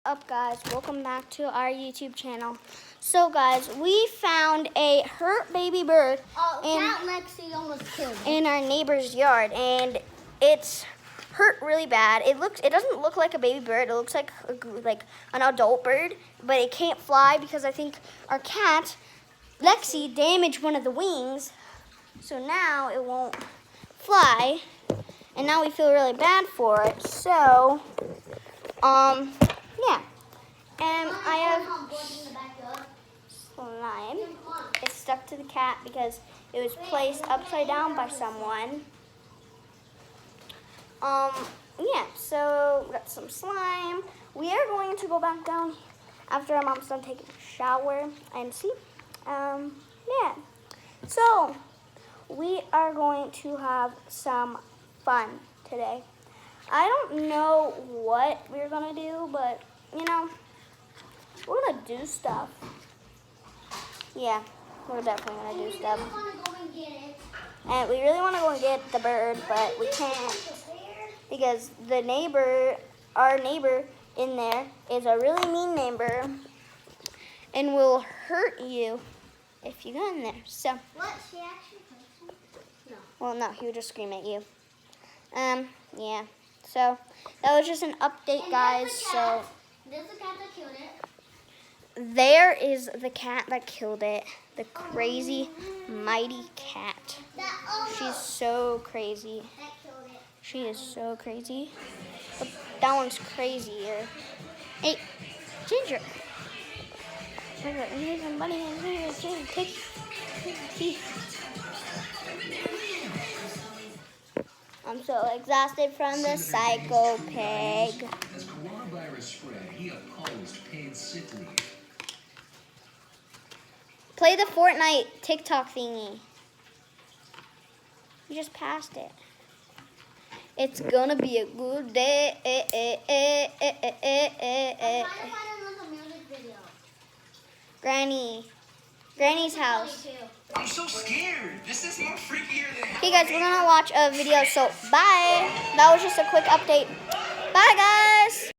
Up guys, welcome back to our YouTube channel. So guys, we found a hurt baby bird in our neighbor's yard, and it's hurt really bad. It doesn't look like a baby bird. It looks like an adult bird, but it can't fly because I think our cat Lexi damaged one of the wings, so now it won't fly, and now we feel really bad for it. So yeah. And I have slime. It's stuck to the cat because it was placed upside down by someone. Yeah, so we got some slime. We are going to go back down after our mom's done taking a shower and see. Yeah. So we are going to have some fun today. I don't know what we're gonna do, but you know, we're gonna do stuff. Yeah, we're definitely gonna do stuff. And we really wanna go and get the bird, but we can't because our neighbor in there is a really mean neighbor and will hurt you if you go in there. So. What? She actually hurt you? No. Well, no, he would just scream at you. Yeah. So that was just an update, guys. So there's the cat that killed it. there is the cat that killed it. The crazy, mighty cat. She's so crazy. That killed it. She is so crazy. But that one's crazier. Hey, Ginger. Here's some bunny and here's Ginger. Take. I'm so exhausted from the psycho pig. As coronavirus spread, he opposed paid sick leave. Play the Fortnite TikTok thingy. You just passed it. It's gonna be a good day. I'm trying to find another music video. Granny's house. I'm so scared. This is more freakier than Hey guys, we're gonna watch a video, so bye. That was just a quick update. Bye guys.